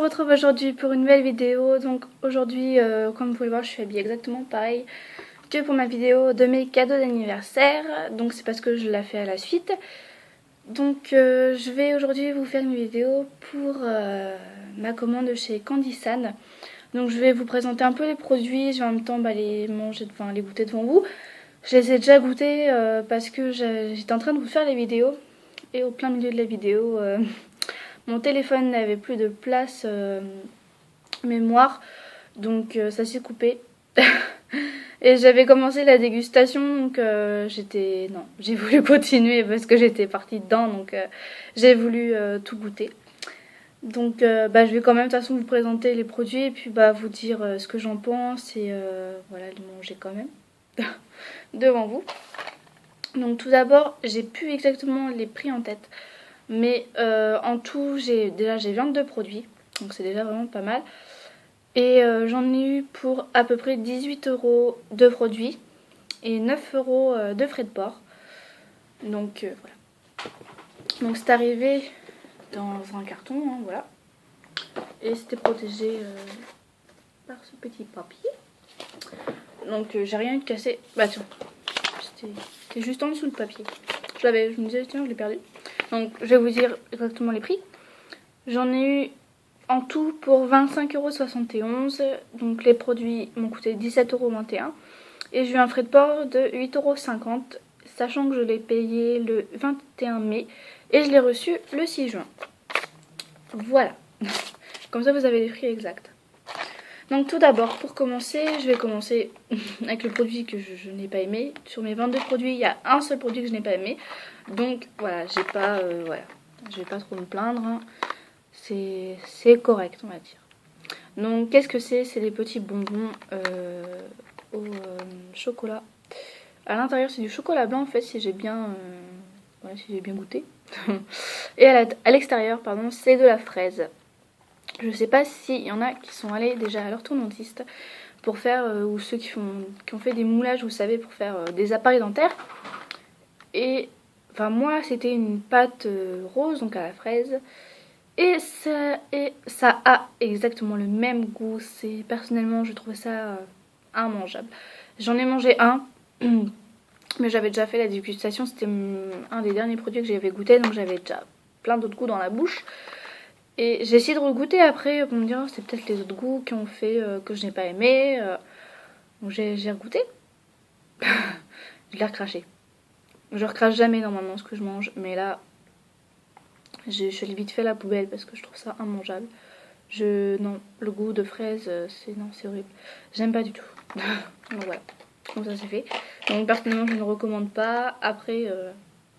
retrouve aujourd'hui pour une nouvelle vidéo. Donc aujourd'hui, comme vous pouvez voir, je suis habillée exactement pareil que pour ma vidéo de mes cadeaux d'anniversaire. Donc c'est parce que je la fais à la suite. Donc je vais aujourd'hui vous faire une vidéo pour ma commande chez Candysan. Donc je vais vous présenter un peu les produits, je vais en même temps les manger, enfin les goûter devant vous. Je les ai déjà goûtés parce que j'étais en train de vous faire les vidéos. Et au plein milieu de la vidéo, mon téléphone n'avait plus de place mémoire. Donc ça s'est coupé. Et j'avais commencé la dégustation, donc non, j'ai voulu continuer parce que j'étais partie dedans, donc j'ai voulu tout goûter. Donc je vais quand même de toute façon vous présenter les produits et puis vous dire ce que j'en pense et voilà, les manger quand même devant vous. Donc tout d'abord, j'ai plus exactement les prix en tête, mais en tout j'ai 22 produits, donc c'est déjà vraiment pas mal. Et j'en ai eu pour à peu près 18 € de produits et 9 € de frais de port. Donc voilà. Donc c'est arrivé dans un carton, hein, voilà. Et c'était protégé par ce petit papier. Donc j'ai rien eu de cassé. Bah tiens, c'était juste en dessous le papier. Je me disais tiens, je l'ai perdu. Donc je vais vous dire exactement les prix. J'en ai eu en tout pour 25,71 €. Donc les produits m'ont coûté 17,21 € et j'ai eu un frais de port de 8,50 €, sachant que je l'ai payé le 21 mai et je l'ai reçu le 6 juin. Voilà. Comme ça vous avez les prix exacts. Donc tout d'abord, pour commencer, je vais commencer avec le produit que je n'ai pas aimé. Sur mes 22 produits, il y a un seul produit que je n'ai pas aimé. Donc voilà, je vais pas trop me plaindre, hein. C'est correct, on va dire. Donc qu'est-ce que c'est? C'est des petits bonbons au chocolat. À l'intérieur c'est du chocolat blanc en fait, si j'ai bien goûté. Et à l'extérieur, pardon, c'est de la fraise. Je sais pas s'il y en a qui sont allés déjà à l'orthodontiste pour faire, ou ceux qui ont fait des moulages, vous savez, pour faire des appareils dentaires. Et enfin moi c'était une pâte rose, donc à la fraise. Et ça a exactement le même goût. Personnellement, je trouve ça immangeable. J'en ai mangé un, mais j'avais déjà fait la dégustation. C'était un des derniers produits que j'avais goûté, donc j'avais déjà plein d'autres goûts dans la bouche. Et j'ai essayé de regoûter après pour me dire c'est peut-être les autres goûts qui ont fait que je n'ai pas aimé. Donc j'ai regoûté. Je l'ai recraché. Je recrache jamais normalement ce que je mange, mais là je l'ai vite fait à la poubelle parce que je trouve ça immangeable. Non, le goût de fraise, c'est horrible. J'aime pas du tout. Donc voilà, comme ça c'est fait. Donc personnellement je ne recommande pas. Après,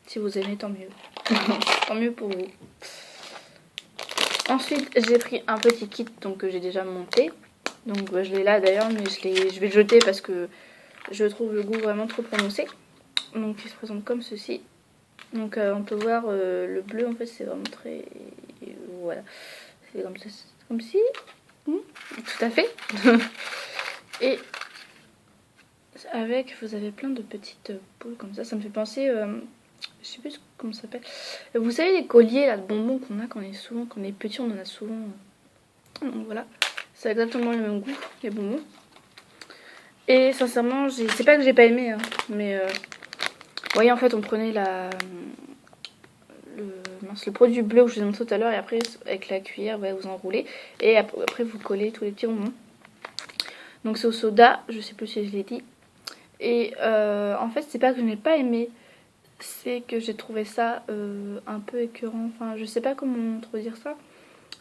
si vous aimez, tant mieux. Tant mieux pour vous. Ensuite j'ai pris un petit kit donc, que j'ai déjà monté. Donc je l'ai là d'ailleurs, mais je vais le jeter parce que je trouve le goût vraiment trop prononcé. Donc il se présente comme ceci. Donc on peut voir le bleu en fait c'est vraiment très... Voilà. C'est comme ça, comme si. Tout à fait. Et avec, vous avez plein de petites boules comme ça. Ça me fait penser, je sais plus comment ça s'appelle. Vous savez les colliers là de bonbons qu'on a quand on est petit, on en a souvent. Donc voilà, c'est exactement le même goût, les bonbons. Et sincèrement, c'est pas que j'ai pas aimé, hein, mais vous voyez en fait on prenait le produit bleu que je vous ai montré tout à l'heure et après avec la cuillère vous enroulez et après vous collez tous les petits bonbons. Donc c'est au soda, je sais plus si je l'ai dit. Et en fait c'est pas que je n'ai pas aimé, c'est que j'ai trouvé ça un peu écœurant. Enfin je sais pas comment trop dire ça.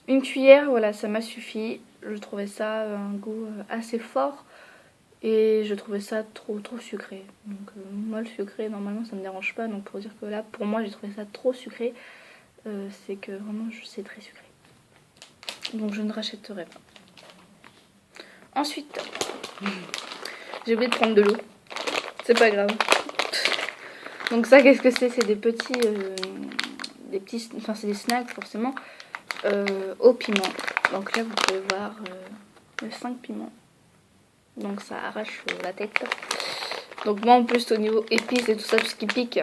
Une cuillère, voilà, ça m'a suffi. Je trouvais ça un goût assez fort et je trouvais ça trop sucré. Donc moi le sucré normalement ça me dérange pas, donc pour dire que là pour moi j'ai trouvé ça trop sucré. C'est que vraiment c'est très sucré. Donc je ne rachèterai pas. Ensuite, j'ai oublié de prendre de l'eau. C'est pas grave. Donc ça qu'est-ce que c'est? C'est des petits... Enfin c'est des snacks forcément. Au piment. Donc là vous pouvez voir le 5 piments. Donc ça arrache la tête. Donc moi en plus au niveau épices et tout ça, tout ce qui pique,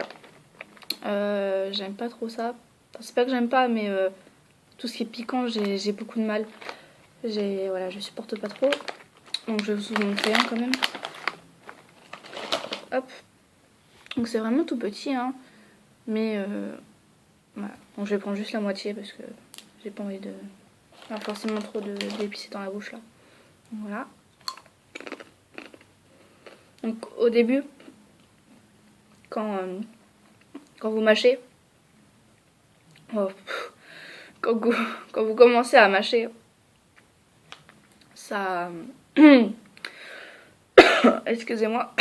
j'aime pas trop ça. Enfin, c'est pas que j'aime pas, mais tout ce qui est piquant, j'ai beaucoup de mal. Voilà, je supporte pas trop. Donc je vais vous en montrer un quand même. Hop. Donc c'est vraiment tout petit, hein. Mais voilà. Donc je vais prendre juste la moitié parce que j'ai pas envie de avoir forcément trop d'épicer dans la bouche là. Donc, voilà. Donc au début, quand vous mâchez, oh, quand vous commencez à mâcher, ça... Excusez-moi.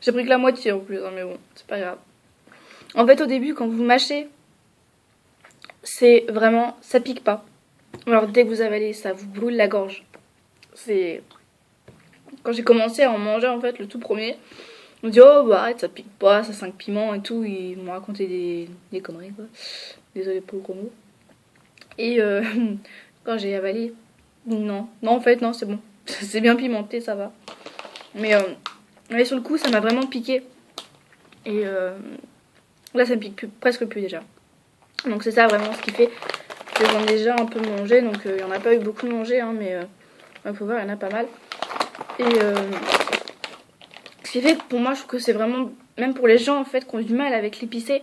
J'ai pris que la moitié en plus, hein, mais bon, c'est pas grave. En fait, au début, quand vous mâchez, c'est vraiment... ça pique pas. Alors dès que vous avalez, ça vous brûle la gorge. C'est... Quand j'ai commencé à en manger, en fait, le tout premier, on me dit oh bah arrête, ça pique pas, ça 5 piments et tout. Ils m'ont raconté des conneries, quoi. Désolée pour le gros mot. Et quand j'ai avalé, non, en fait, non, c'est bon. C'est bien pimenté, ça va. Mais sur le coup, ça m'a vraiment piqué. Et là, ça me pique presque plus déjà. Donc c'est ça vraiment ce qui fait que j'en ai déjà un peu mangé. Donc il n'y en a pas eu beaucoup de mangé, hein, mais il faut voir, il y en a pas mal. Et ce qui fait que pour moi, je trouve que c'est vraiment, même pour les gens en fait qui ont du mal avec l'épicé,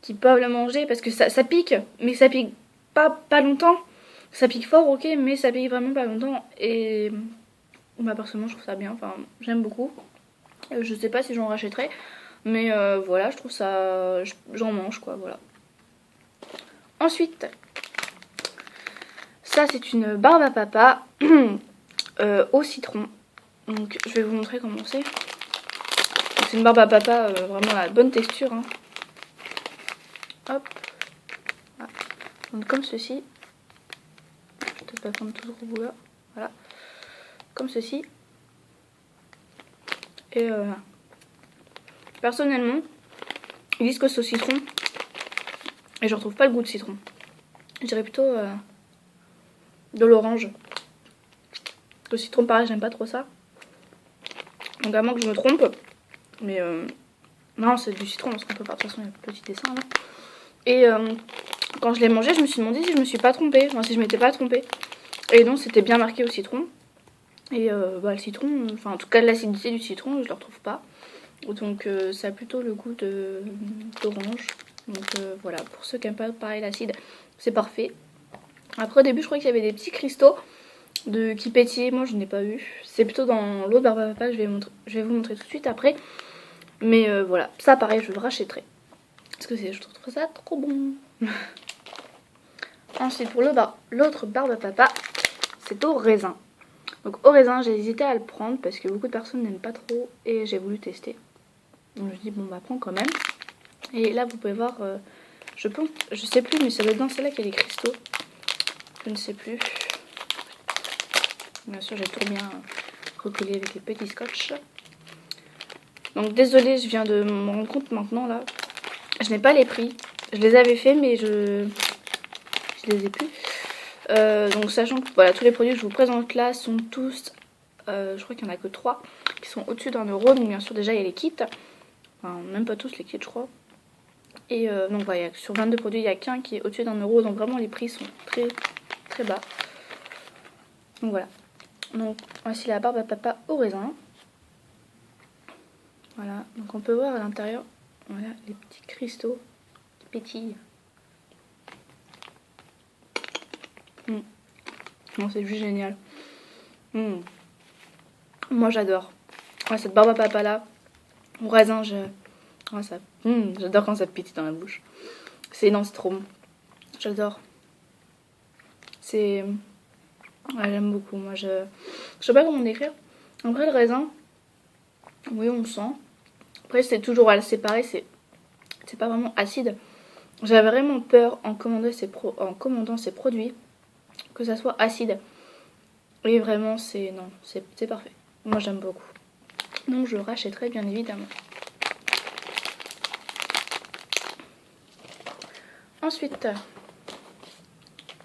qui peuvent le manger, parce que ça pique, mais ça pique pas longtemps. Ça pique fort, ok, mais ça pique vraiment pas longtemps. Et bah, personnellement, je trouve ça bien, enfin, j'aime beaucoup. Je sais pas si j'en rachèterai, mais voilà, je trouve ça... j'en mange, quoi, voilà. Ensuite, ça c'est une barbe à papa au citron. Donc je vais vous montrer comment c'est. C'est une barbe à papa vraiment à bonne texture, hein. Hop. Voilà. Donc comme ceci. Je vais peut-être pas prendre tout ce gros bout là. Voilà. Comme ceci. Et personnellement, ils disent que c'est au citron. Et je retrouve pas le goût de citron. Je dirais plutôt de l'orange. Le citron pareil, j'aime pas trop ça. Donc à moins que je me trompe. Mais non, c'est du citron, parce qu'on peut pas. De toute façon, il y a un petit dessin là. Et quand je l'ai mangé, je me suis demandé si je me suis pas trompée. Enfin, si je m'étais pas trompée. Et non, c'était bien marqué au citron. Et bah, le citron, enfin en tout cas l'acidité du citron, je le retrouve pas. Donc ça a plutôt le goût d'orange. Donc voilà, pour ceux qui n'aiment pas pareil l'acide, c'est parfait. Après au début je croyais qu'il y avait des petits cristaux qui pétillaient, moi je n'ai pas eu. C'est plutôt dans l'autre barbe à papa, je vais vous montrer tout de suite après. Mais voilà, ça pareil je le rachèterai. Parce que je trouve ça trop bon. Ensuite pour l'autre barbe à papa, c'est au raisin. Donc au raisin j'ai hésité à le prendre parce que beaucoup de personnes n'aiment pas trop et j'ai voulu tester. Donc je dis bon bah prends quand même. Et là vous pouvez voir, je sais plus mais ça doit être dans celle-là qu'il y a les cristaux. Je ne sais plus. Bien sûr j'ai tout bien recollé avec les petits scotch. Donc désolée, je viens de me rendre compte maintenant là. Je n'ai pas les prix. Je les avais fait mais je les ai plus. Donc sachant que voilà, tous les produits que je vous présente là sont tous, je crois qu'il n'y en a que 3 qui sont au-dessus d'1 euro. Donc bien sûr déjà il y a les kits. Enfin même pas tous les kits je crois. Et donc voilà, sur 22 produits il n'y a qu'un qui est au-dessus d'1 euro. Donc vraiment les prix sont très très bas. Donc voilà. Donc voici la barbe à papa au raisin. Voilà, donc on peut voir à l'intérieur, voilà, les petits cristaux qui pétillent. Non, c'est juste génial. Moi j'adore. Ouais, cette barbe à papa là, au raisin, j'adore quand ça pétille dans la bouche. C'est trop bon. J'adore. C'est... Ouais, j'aime beaucoup. Moi je sais pas comment décrire. Après le raisin, oui on le sent. Après c'est toujours à le séparer, c'est pas vraiment acide. J'avais vraiment peur en commandant ces produits que ça soit acide. Et vraiment c'est parfait. Moi j'aime beaucoup. Donc je le rachèterai bien évidemment. Ensuite,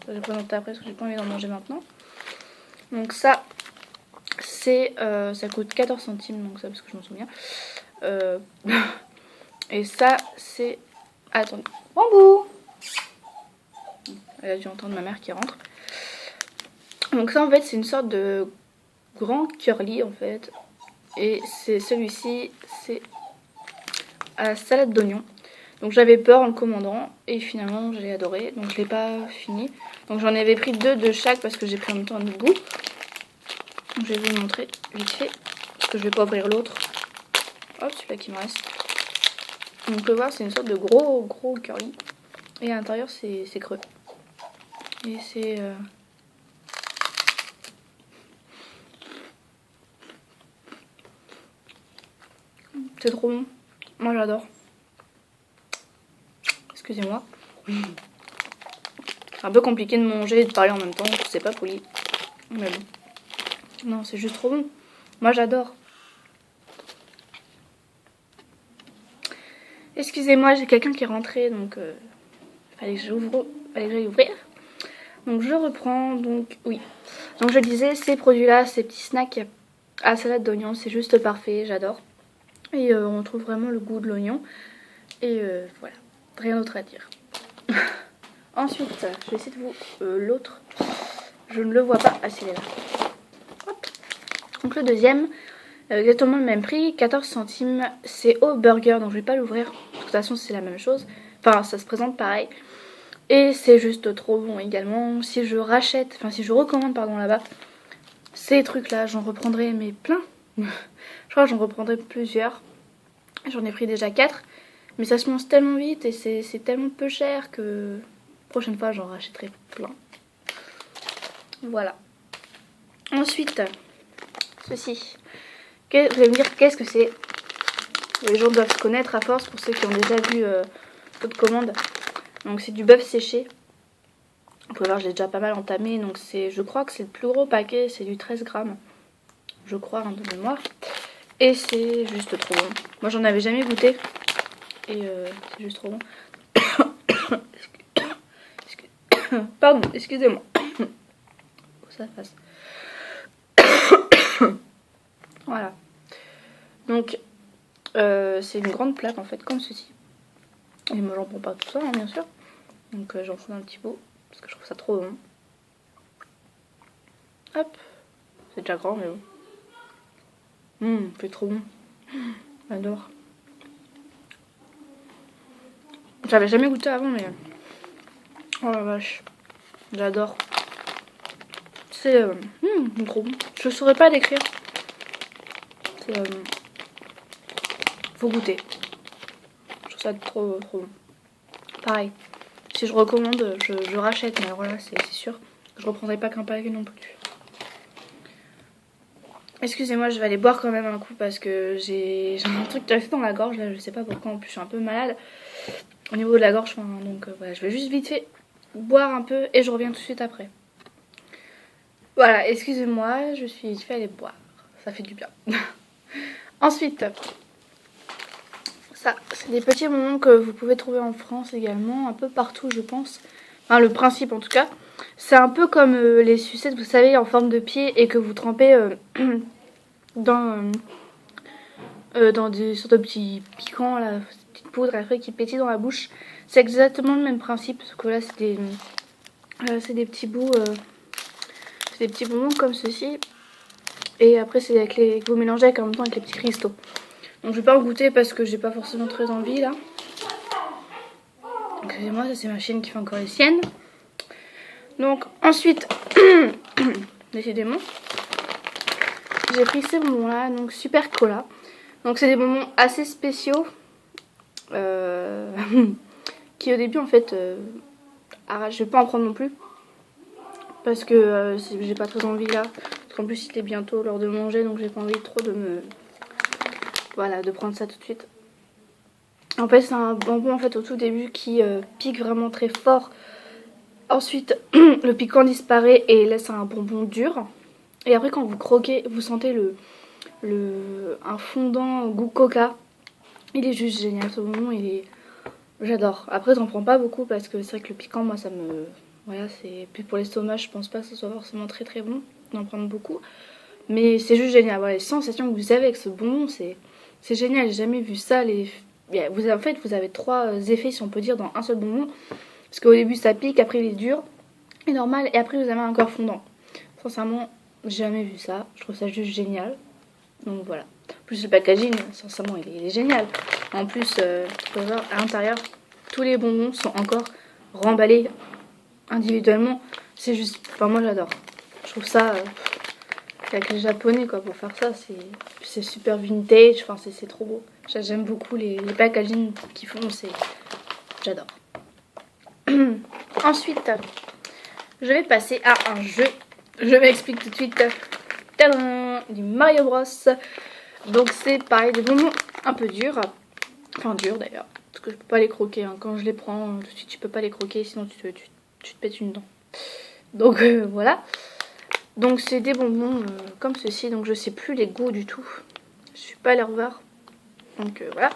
je vais présenter après parce que j'ai pas envie d'en manger maintenant. Donc ça, ça coûte 14 centimes, donc ça parce que je m'en souviens. Et ça c'est... Attendez. Bambou. Elle a dû entendre ma mère qui rentre. Donc ça en fait c'est une sorte de grand curly en fait. Et c'est celui-ci, c'est à la salade d'oignon. Donc j'avais peur en le commandant et finalement j'ai adoré. Donc je l'ai pas fini. Donc j'en avais pris 2 de chaque parce que j'ai pris en même temps un autre goût. Donc je vais vous montrer vite fait. Parce que je vais pas ouvrir l'autre. Hop, celui-là qui me reste. Donc on peut voir c'est une sorte de gros curly. Et à l'intérieur c'est creux. Et c'est... c'est trop bon. Moi j'adore. Excusez-moi. C'est un peu compliqué de manger et de parler en même temps. C'est pas poli. Mais bon. Non, c'est juste trop bon. Moi j'adore. Excusez-moi, j'ai quelqu'un qui est rentré. Donc fallait que j'aille ouvrir. Donc je reprends. Donc oui. Donc je disais, ces produits-là, ces petits snacks à salade d'oignon, c'est juste parfait. J'adore. Et on trouve vraiment le goût de l'oignon. Et voilà, rien d'autre à dire. Ensuite, je vais essayer de vous... l'autre, je ne le vois pas. Ah, c'est là. Hop. Donc le deuxième, exactement le même prix, 14 centimes. C'est au burger, donc je vais pas l'ouvrir. De toute façon, c'est la même chose. Enfin, ça se présente pareil. Et c'est juste trop bon également. Si je rachète, enfin si je recommande, pardon, là-bas, ces trucs-là, j'en reprendrai mais plein. Je crois que j'en reprendrai plusieurs. J'en ai pris déjà 4. Mais ça se mange tellement vite et c'est tellement peu cher que prochaine fois j'en rachèterai plein. Voilà. Ensuite, ceci. Vous allez me dire qu'est-ce que c'est. Les gens doivent connaître à force pour ceux qui ont déjà vu d'autres commandes. Donc c'est du bœuf séché. Vous pouvez voir, j'ai déjà pas mal entamé. Donc je crois que c'est le plus gros paquet, c'est du 13 grammes. Je crois, hein, de mémoire. Et c'est juste trop bon. Moi j'en avais jamais goûté. Et c'est juste trop bon. Pardon, excusez-moi. Ça passe. Voilà. Donc, c'est une grande plaque en fait, comme ceci. Et moi j'en prends pas tout ça, hein, bien sûr. Donc j'en fous un petit bout, parce que je trouve ça trop bon. Hop. C'est déjà grand, mais bon. C'est trop bon. J'adore. J'avais jamais goûté avant, mais... oh la vache. J'adore. C'est trop bon. Je saurais pas décrire. C'est... faut goûter. Je trouve ça trop bon. Pareil. Si je recommande, je rachète. Mais alors là, c'est sûr. Je reprendrai pas qu'un paquet non plus. Excusez-moi, je vais aller boire quand même un coup parce que j'ai un truc cassé dans la gorge. Là, je sais pas pourquoi. En plus, je suis un peu malade au niveau de la gorge. Enfin, donc voilà, je vais juste vite fait boire un peu et je reviens tout de suite après. Voilà, excusez-moi, je suis vite fait aller boire. Ça fait du bien. Ensuite, ça, c'est des petits bonbons que vous pouvez trouver en France également, un peu partout je pense. Enfin, le principe en tout cas. C'est un peu comme les sucettes, vous savez, en forme de pied et que vous trempez dans des sortes de petits piquants, là, petite poudre après qui pétille dans la bouche. C'est exactement le même principe, sauf que là c'est des petits bouts, c'est des petits bonbons comme ceci. Et après c'est avec que vous mélangez en même temps avec les petits cristaux. Donc je vais pas en goûter parce que j'ai pas forcément très envie là. Excusez-moi, ça c'est ma chienne qui fait encore les siennes. Donc ensuite, décidément, j'ai pris ces bonbons là, donc Super Cola. Donc c'est des bonbons assez spéciaux qui au début en fait, je vais pas en prendre non plus parce que j'ai pas très envie là. Parce qu'en plus il est bientôt l'heure de manger, donc j'ai pas envie trop de prendre ça tout de suite. En fait c'est un bonbon en fait au tout début qui pique vraiment très fort. Ensuite le piquant disparaît et laisse un bonbon dur. Et après quand vous croquez, vous sentez un fondant goût coca. Il est juste génial ce bonbon, j'adore. Après j'en prends pas beaucoup parce que c'est vrai que le piquant moi ça me... voilà, c'est... Puis pour l'estomac je pense pas que ce soit forcément très très bon d'en prendre beaucoup. Mais c'est juste génial, voilà, les sensations que vous avez avec ce bonbon c'est génial, j'ai jamais vu ça. En fait vous avez 3 effets si on peut dire dans un seul bonbon. Parce qu'au début ça pique, après il est dur. et normal. Et après vous avez un corps fondant. Sincèrement, j'ai jamais vu ça. Je trouve ça juste génial. Donc voilà. En plus le packaging, sincèrement, il est génial. En plus, vous pouvez voir à l'intérieur, tous les bonbons sont encore remballés individuellement. C'est juste... Enfin moi j'adore. Je trouve ça... avec les japonais quoi pour faire ça, c'est super vintage, enfin c'est trop beau. J'aime beaucoup les packaging qu'ils font, j'adore. Ensuite, je vais passer à un jeu. Je m'explique tout de suite. Tadam, du Mario Bros. Donc c'est pareil, des bonbons un peu durs. Enfin durs d'ailleurs, parce que je peux pas les croquer. Hein. Quand je les prends, tout de suite tu peux pas les croquer, sinon tu te pètes une dent. Donc voilà. Donc c'est des bonbons comme ceci, donc je sais plus les goûts du tout. Je suis pas allée revoir. Donc voilà.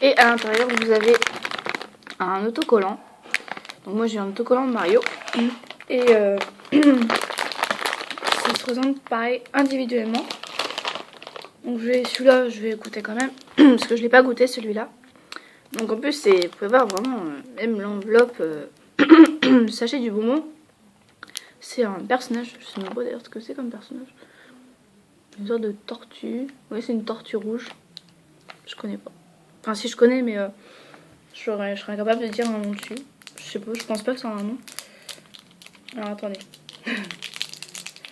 Et à l'intérieur vous avez un autocollant. Donc moi j'ai un autocollant de Mario. Et ça se présente pareil individuellement. Donc celui-là je vais goûter quand même. Parce que je l'ai pas goûté celui-là. Donc en plus vous pouvez voir vraiment même l'enveloppe le sachet du bonbon. C'est un personnage, je sais même pas d'ailleurs ce que c'est comme personnage. Une sorte de tortue. Oui, c'est une tortue rouge. Je connais pas. Enfin, si je connais, mais je serais incapable de dire un nom dessus. Je sais pas, je pense pas que c'est un nom. Alors attendez.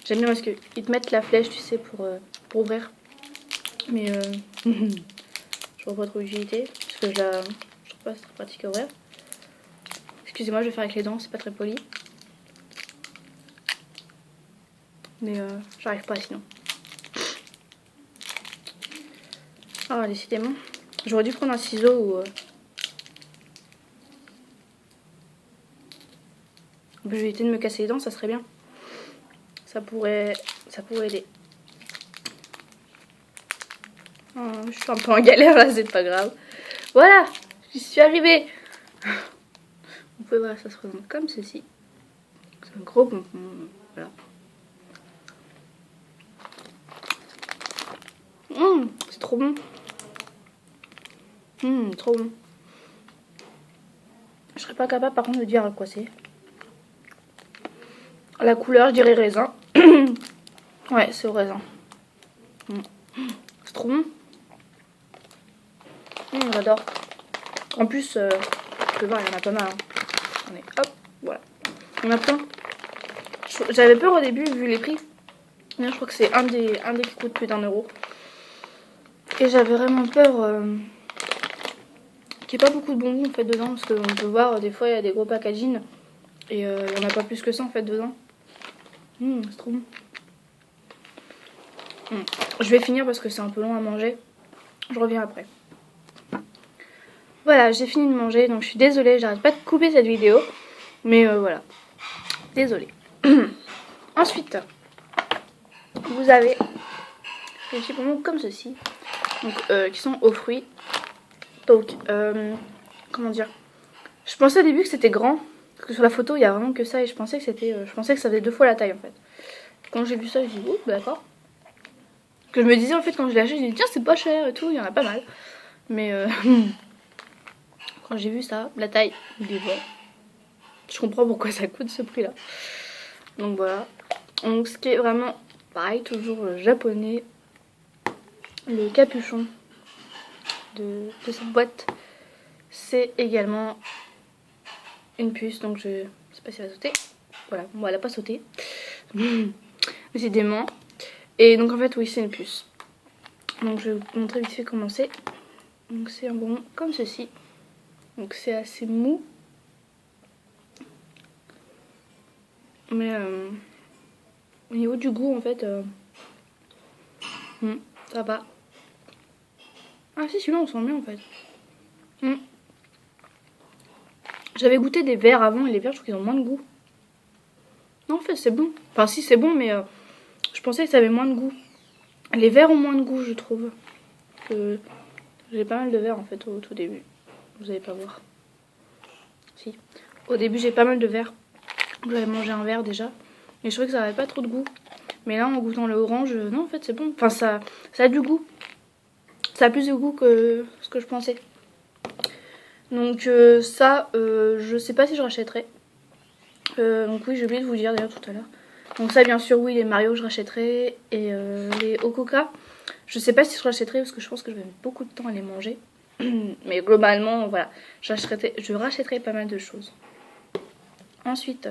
J'aime bien parce qu'ils te mettent la flèche, tu sais, pour ouvrir. Mais je vois pas trop l'utilité. Parce que je trouve pas c'est très pratique à ouvrir. Excusez-moi, je vais faire avec les dents, c'est pas très poli. Mais j'arrive pas sinon. Ah, décidément. J'aurais dû prendre un ciseau ou... Je vais éviter de me casser les dents, ça serait bien. Ça pourrait aider. Oh, je suis un peu en galère là, c'est pas grave. Voilà, j'y suis arrivée. Vous pouvez voir, ça se présente comme ceci. C'est un gros bonbon. Voilà. C'est trop bon. Trop bon. Je serais pas capable par contre de dire à quoi c'est. La couleur, je dirais raisin. Ouais, c'est au raisin. C'est trop bon. J'adore. En plus, tu peux voir, il y en a pas mal. Hein. On est, hop, voilà. Il y en a plein. J'avais peur au début vu les prix. Là, je crois que c'est un des qui coûte plus d'1 €. Et j'avais vraiment peur qu'il n'y ait pas beaucoup de bonbons en fait dedans. Parce qu'on peut voir, des fois, il y a des gros packaging. Et il n'y en a pas plus que ça en fait dedans. C'est trop bon. Je vais finir parce que c'est un peu long à manger. Je reviens après. Voilà, j'ai fini de manger. Donc je suis désolée, j'arrête pas de couper cette vidéo. Mais voilà. Désolée. Ensuite, vous avez des petits bonbons comme ceci. Donc, qui sont aux fruits. Donc, comment dire, je pensais au début que c'était grand. Parce que sur la photo, il y a vraiment que ça. Et je pensais que ça faisait 2 fois la taille en fait. Quand j'ai vu ça, je me suis dit, oh, d'accord. Que je me disais en fait quand je l'ai acheté, je me dis tiens c'est pas cher et tout, il y en a pas mal. Mais quand j'ai vu ça, la taille, des fois, je comprends pourquoi ça coûte ce prix là. Donc voilà. Donc ce qui est vraiment pareil, toujours japonais, le capuchon de cette boîte, c'est également une puce. Donc je sais pas si elle va sauter. Voilà, bon elle a pas sauté. Décidément. Et donc en fait oui c'est une puce. Donc je vais vous montrer vite fait comment c'est. Donc c'est un bonbon comme ceci. Donc c'est assez mou. Mais au niveau du goût en fait ça va. Ah si celui-là on sent bien en fait. J'avais goûté des verres avant et les verres je trouve qu'ils ont moins de goût. Non en fait c'est bon. Enfin si c'est bon mais je pensais que ça avait moins de goût. Les verres ont moins de goût je trouve. J'ai pas mal de verres en fait au tout début. Vous allez pas voir. Si. Au début j'ai pas mal de verres. J'avais mangé un verre déjà. Et je trouvais que ça avait pas trop de goût. Mais là en goûtant le orange, non en fait c'est bon. Enfin ça a du goût. Ça a plus de goût que ce que je pensais. Donc ça, je sais pas si je rachèterai. Donc oui, j'ai oublié de vous dire d'ailleurs tout à l'heure. Donc ça bien sûr oui, les Mario je rachèterai et les Okoka. Je sais pas si je rachèterai parce que je pense que je vais mettre beaucoup de temps à les manger. Mais globalement voilà, je rachèterai pas mal de choses. Ensuite,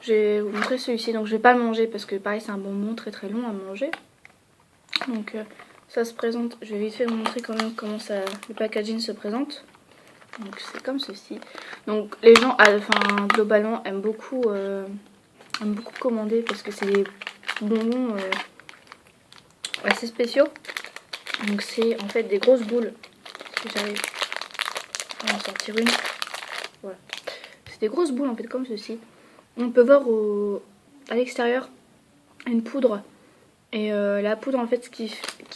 je vais vous montrer celui-ci. Donc je vais pas le manger parce que pareil c'est un bonbon très très long à manger. Donc ça se présente, je vais vite fait vous montrer quand même comment ça, le packaging se présente. Donc c'est comme ceci. Donc les gens, enfin globalement aiment beaucoup commander parce que c'est des bonbons assez spéciaux. Donc c'est en fait des grosses boules. Si j'arrive à en sortir une. Voilà. C'est des grosses boules en fait comme ceci. On peut voir à l'extérieur une poudre. Et la poudre en fait qui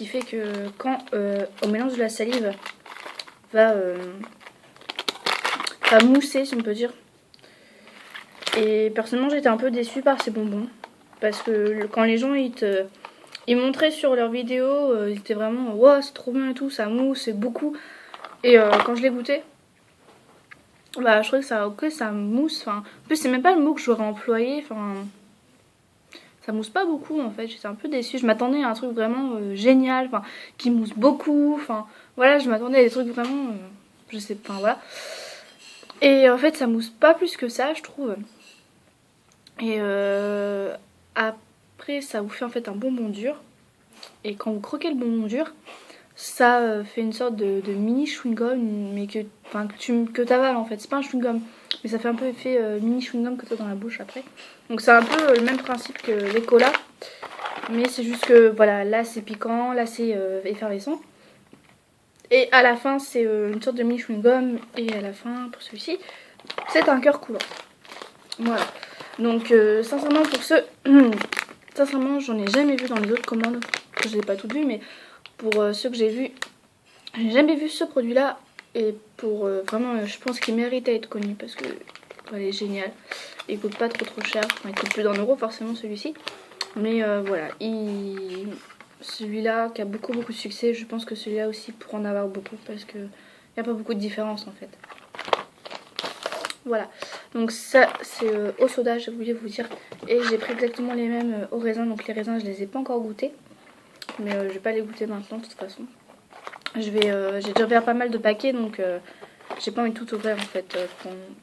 fait que quand on mélange de la salive va mousser si on peut dire. Et personnellement j'étais un peu déçue par ces bonbons. Parce que quand les gens ils montraient sur leurs vidéos, ils étaient vraiment wow, c'est trop bien et tout, ça mousse, c'est beaucoup. Et quand je l'ai goûté, bah je trouvais que ça mousse. Enfin, en plus c'est même pas le mot que j'aurais employé. Enfin, ça mousse pas beaucoup en fait. J'étais un peu déçue. Je m'attendais à un truc vraiment génial, enfin qui mousse beaucoup. Enfin voilà, je m'attendais à des trucs vraiment, je sais pas, voilà. Et en fait ça mousse pas plus que ça, je trouve. Et après ça vous fait en fait un bonbon dur. Et quand vous croquez le bonbon dur, ça fait une sorte de mini chewing-gum, mais que t'avales en fait. C'est pas un chewing-gum, mais ça fait un peu effet mini chewing-gum que t'as dans la bouche après. Donc c'est un peu le même principe que les colas, mais c'est juste que voilà, là c'est piquant, là c'est effervescent. Et à la fin c'est une sorte de mini chewing-gum, et à la fin pour celui-ci c'est un cœur coulant. Voilà. Donc sincèrement pour sincèrement j'en ai jamais vu dans les autres commandes. Je les ai pas toutes vues, mais pour ceux que j'ai vus, j'ai jamais vu ce produit là. Et pour vraiment je pense qu'il mérite à être connu parce que voilà, il est génial. Il coûte pas trop cher, enfin, il coûte plus d'1 € forcément celui-ci. Mais voilà, celui-là qui a beaucoup de succès, je pense que celui-là aussi pour en avoir beaucoup parce que il n'y a pas beaucoup de différence en fait. Voilà, donc ça c'est au soda, je voulais vous dire. Et j'ai pris exactement les mêmes au raisin, donc les raisins je les ai pas encore goûtés. Mais je vais pas les goûter maintenant de toute façon. J'ai déjà ouvert pas mal de paquets donc j'ai pas envie de tout ouvrir en fait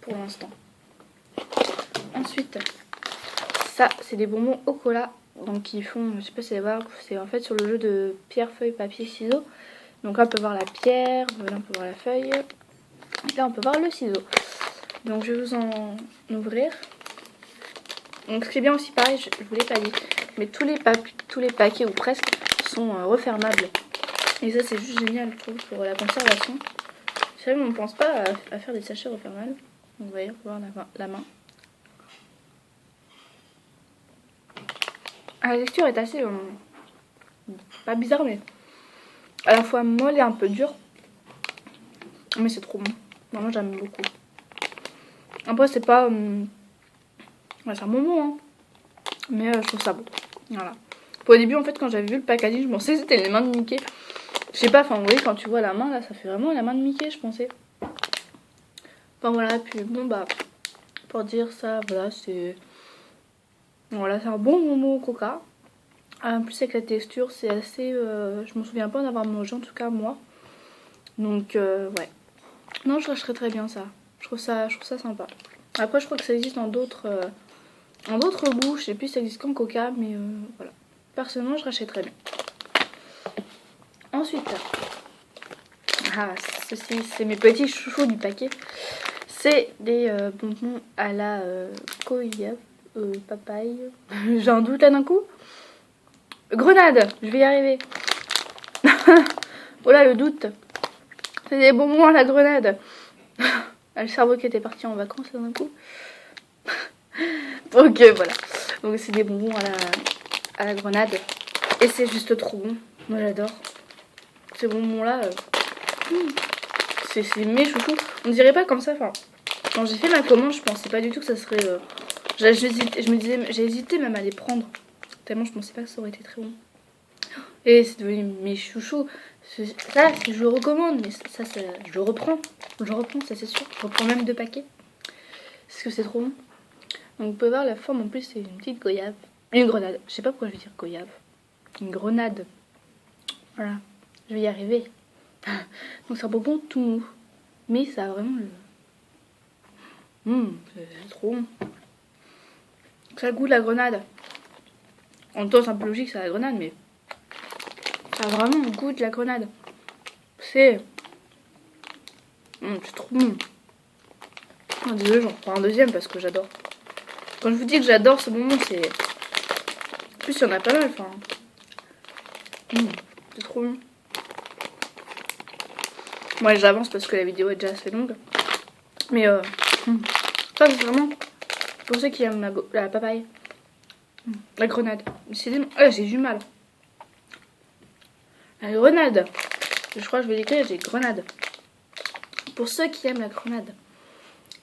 pour l'instant. Ensuite, ça c'est des bonbons au cola. Donc ils font, je sais pas si vous allez voir, c'est en fait sur le jeu de pierre, feuille, papier, ciseaux. Donc là on peut voir la pierre, là on peut voir la feuille. Et là on peut voir le ciseau. Donc je vais vous en ouvrir. Donc ce qui est bien aussi pareil, je vous l'ai pas dit, mais tous les paquets ou presque sont refermables. Et ça c'est juste génial je trouve pour la conservation. Vous savez on ne pense pas à faire des sachets refermables. Donc vous voyez, on peut voir la main. La texture est assez pas bizarre mais à la fois molle et un peu dure. Mais c'est trop bon. Moi j'aime beaucoup. Après c'est pas ouais, c'est un bonbon hein. Mais je trouve ça bon. Voilà. Au début en fait quand j'avais vu le packaging je pensais que c'était les mains de Mickey. Je sais pas, enfin vous voyez quand tu vois la main là ça fait vraiment la main de Mickey je pensais. Enfin voilà, puis bon bah pour dire ça voilà c'est un bon bonbon au coca. En plus avec la texture c'est assez je m'en souviens pas en avoir mangé en tout cas moi. Donc ouais. Non je rachèterais très bien ça. Je trouve ça sympa. Après je crois que ça existe dans d'autres goûts, je sais plus si ça existe qu'en coca mais voilà. Personnellement je rachèterais bien. Ensuite, ceci c'est mes petits chouchous du paquet. C'est des bonbons à la koya, papaye. J'ai un doute là d'un coup. Grenade, je vais y arriver. Oh là le doute. C'est des bonbons à la grenade. Le cerveau qui était parti en vacances là d'un coup. Donc voilà. Donc c'est des bonbons à la grenade. Et c'est juste trop bon. Moi j'adore. Ces bonbons là. C'est mes chouchous. On dirait pas comme ça. Enfin, quand j'ai fait ma commande, je pensais pas du tout que ça serait. J'ai hésité même à les prendre. Tellement je pensais pas que ça aurait été très bon. Et c'est devenu mes chouchous. Ça, je le recommande, mais ça je le reprends. Je reprends, ça c'est sûr. Je reprends même 2 paquets. Parce que c'est trop bon. Donc vous pouvez voir la forme, en plus c'est une petite goyave. Une grenade, je sais pas pourquoi je vais dire goyave. Une grenade. Voilà, je vais y arriver. Donc c'est un bonbon tout mou. Mais ça a vraiment le... c'est trop bon. Ça a le goût de la grenade. En même temps c'est un peu logique, c'est la grenade, mais... ça a vraiment le goût de la grenade. C'est trop bon. Désolé, j'en prends un deuxième parce que j'adore. Quand je vous dis que j'adore ce bonbon, c'est... En plus, il y en a pas mal, enfin... c'est trop bon. Moi, j'avance parce que la vidéo est déjà assez longue. Mais ça, c'est vraiment pour ceux qui aiment la papaye. La grenade. J'ai du mal. La grenade. Je crois que je vais l'écrire, j'ai grenade. Pour ceux qui aiment la grenade.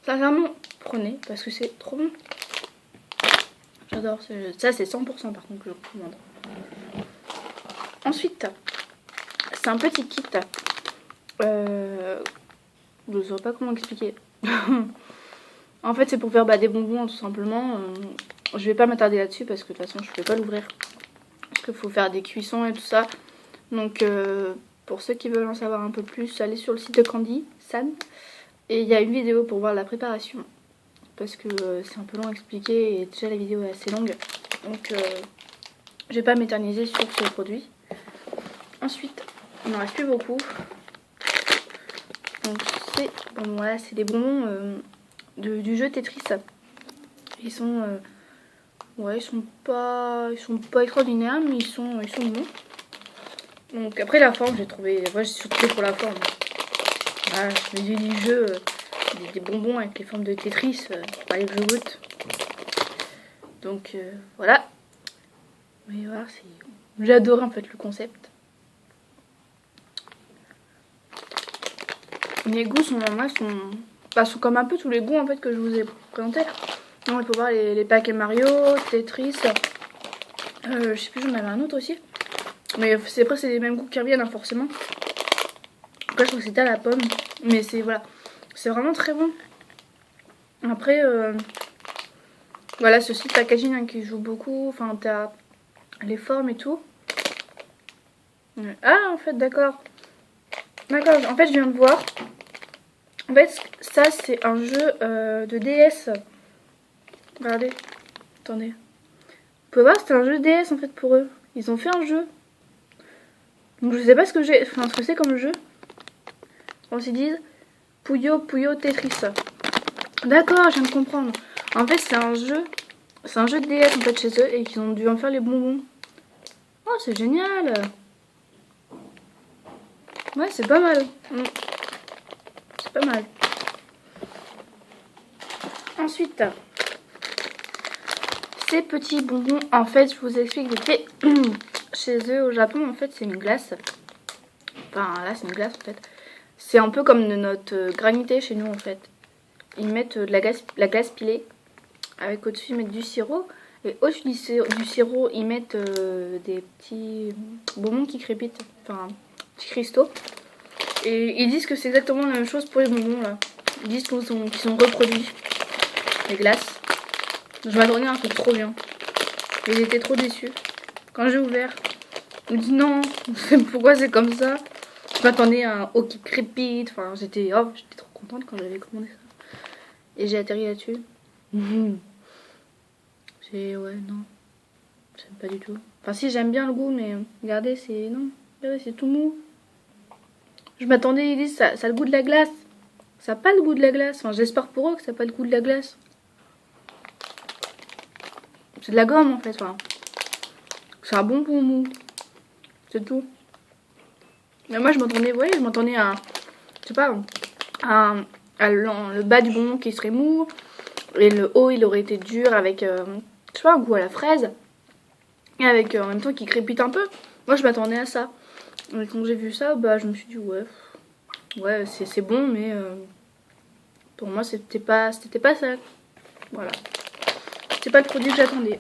Sincèrement, prenez parce que c'est trop bon. J'adore. Ça, c'est 100% par contre que je recommande. Ensuite, c'est un petit kit. Je ne saurais pas comment expliquer. En fait, c'est pour faire des bonbons tout simplement. Je vais pas m'attarder là-dessus parce que de toute façon, je ne vais pas l'ouvrir. Parce qu'il faut faire des cuissons et tout ça. Donc, pour ceux qui veulent en savoir un peu plus, allez sur le site de Candy, San. Et il y a une vidéo pour voir la préparation. Parce que c'est un peu long à expliquer et déjà la vidéo est assez longue. Donc, je vais pas m'éterniser sur ce produit. Ensuite, il n'en reste plus beaucoup. Donc, c'est des bonbons du jeu Tetris. Ils sont ils sont pas extraordinaires, mais ils sont bons. Donc après la forme, j'ai trouvé, moi j'ai surtout pour la forme. Voilà, je me dis du jeu, des bonbons avec les formes de Tetris, fallait que je goûte. Donc voilà. Mais voilà, j'adore en fait le concept. Les goûts sont comme un peu tous les goûts en fait que je vous ai présentés. Donc il faut voir les paquets Mario, Tetris. Je sais plus, j'en avais un autre aussi. Mais c'est après c'est les mêmes goûts qui reviennent forcément. Après je crois que c'était à la pomme. Mais voilà. C'est vraiment très bon. Après voilà, ce site packaging qui joue beaucoup. Enfin t'as les formes et tout. Ah en fait d'accord. D'accord, en fait je viens de voir. En fait ça c'est un jeu de DS. Regardez. Attendez. Vous pouvez voir, c'est un jeu DS en fait pour eux. Ils ont fait un jeu. Donc je sais pas ce que c'est comme jeu. On s'y dit Puyo Puyo Tetris. D'accord, je viens de comprendre. En fait c'est un jeu de DS en fait chez eux et qu'ils ont dû en faire les bonbons. Oh c'est génial. Ouais c'est pas mal. C'est pas mal. Ensuite, ces petits bonbons, en fait je vous explique vite fait. Chez eux au Japon en fait c'est une glace. Enfin là c'est une glace en fait. C'est un peu comme notre granité chez nous en fait. Ils mettent de la glace pilée. Avec au-dessus ils mettent du sirop. Et au-dessus du sirop ils mettent des petits bonbons qui crépitent. Enfin petits cristaux. Et ils disent que c'est exactement la même chose pour les bonbons là. Ils disent qu'ils sont reproduits. Les glaces. Je m'attendais à un truc trop bien. Et j'étais trop déçue. Quand j'ai ouvert, je me dis non, pourquoi c'est comme ça? Je m'attendais à un eau qui crépite. Enfin, j'étais trop contente quand j'avais commandé ça. Et j'ai atterri là-dessus. Ouais, non. J'aime pas du tout. Enfin, si, j'aime bien le goût, mais regardez, c'est tout mou. Je m'attendais, ils disent, ça a le goût de la glace. Ça n'a pas le goût de la glace. Enfin, j'espère pour eux que ça n'a pas le goût de la glace. C'est de la gomme en fait, voilà. C'est un bon mou. C'est tout. Mais moi je m'attendais à, je sais pas, le bas du bonbon qui serait mou. Et le haut il aurait été dur avec, je sais pas, un goût à la fraise. Et avec en même temps qui crépite un peu. Moi je m'attendais à ça. Et quand j'ai vu ça, je me suis dit ouais c'est bon mais pour moi c'était pas ça. Voilà. C'est pas le produit que j'attendais.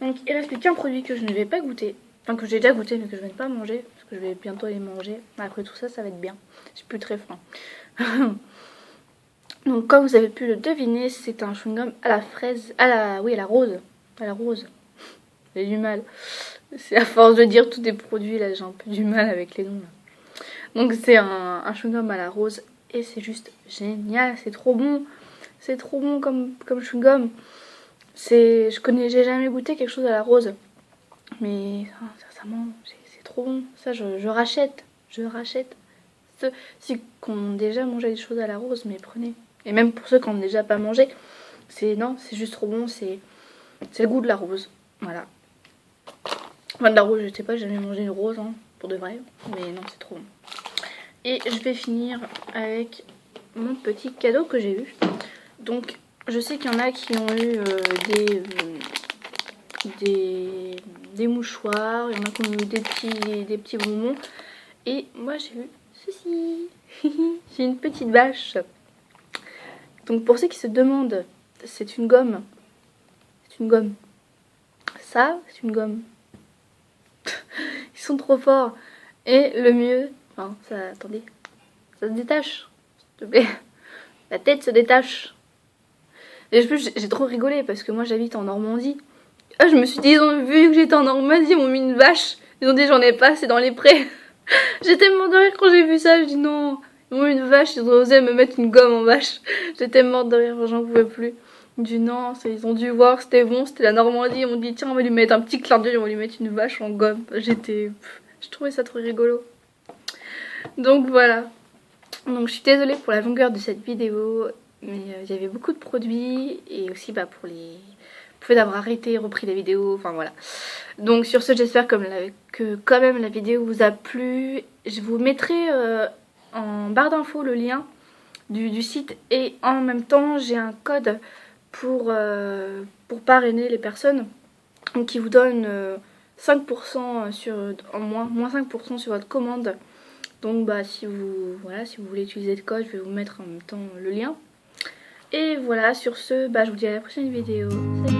Donc il reste plus qu'un produit que je ne vais pas goûter. Enfin que j'ai déjà goûté mais que je ne vais pas manger. Parce que je vais bientôt les manger. Après tout ça, ça va être bien. J'ai plus très faim. Donc comme vous avez pu le deviner, c'est un chewing-gum à la fraise, oui à la rose, j'ai du mal. C'est à force de dire tous des produits là, j'ai un peu du mal avec les noms là. Donc c'est un chewing-gum à la rose et c'est juste génial, c'est trop bon comme chewing-gum. J'ai jamais goûté quelque chose à la rose, mais sincèrement c'est trop bon. Ça je rachète. Ceux qui ont déjà mangé des choses à la rose, mais prenez. Et même pour ceux qui n'ont déjà pas mangé, c'est juste trop bon, c'est le goût de la rose. Voilà. Enfin de la rose, je sais pas, j'ai jamais mangé une rose hein, pour de vrai, mais non c'est trop bon. Et je vais finir avec mon petit cadeau que j'ai eu. Donc je sais qu'il y en a qui ont eu des mouchoirs, il y en a qui ont eu des petits bonbons. Et moi j'ai eu ceci. J'ai une petite bâche. Donc pour ceux qui se demandent, c'est une gomme. C'est une gomme. Ça, c'est une gomme. Ils sont trop forts. Et le mieux, enfin ça, attendez, ça se détache, s'il te plaît. La tête se détache. Et en plus j'ai trop rigolé parce que moi j'habite en Normandie. Ah, je me suis dit, ils ont vu que j'étais en Normandie, ils m'ont mis une vache. Ils ont dit j'en ai pas, c'est dans les prés. J'étais morte de rire quand j'ai vu ça, je dis non. Ils m'ont mis une vache, ils ont osé me mettre une gomme en vache. J'étais morte de rire, j'en pouvais plus. Ils m'ont dit non, ils ont dû voir, c'était bon, c'était la Normandie. Ils m'ont dit tiens, on va lui mettre un petit clin d'œil, on va lui mettre une vache en gomme. Je trouvais ça trop rigolo. Donc voilà. Donc je suis désolée pour la longueur de cette vidéo, mais il y avait beaucoup de produits et aussi pour les fait d'avoir arrêté, repris la vidéo, enfin voilà. Donc sur ce, j'espère que quand même la vidéo vous a plu. Je vous mettrai en barre d'infos le lien du site et en même temps j'ai un code pour parrainer les personnes qui vous donne 5% moins 5% sur votre commande. Donc si vous voulez utiliser le code, je vais vous mettre en même temps le lien. Et voilà, sur ce, je vous dis à la prochaine vidéo. Salut.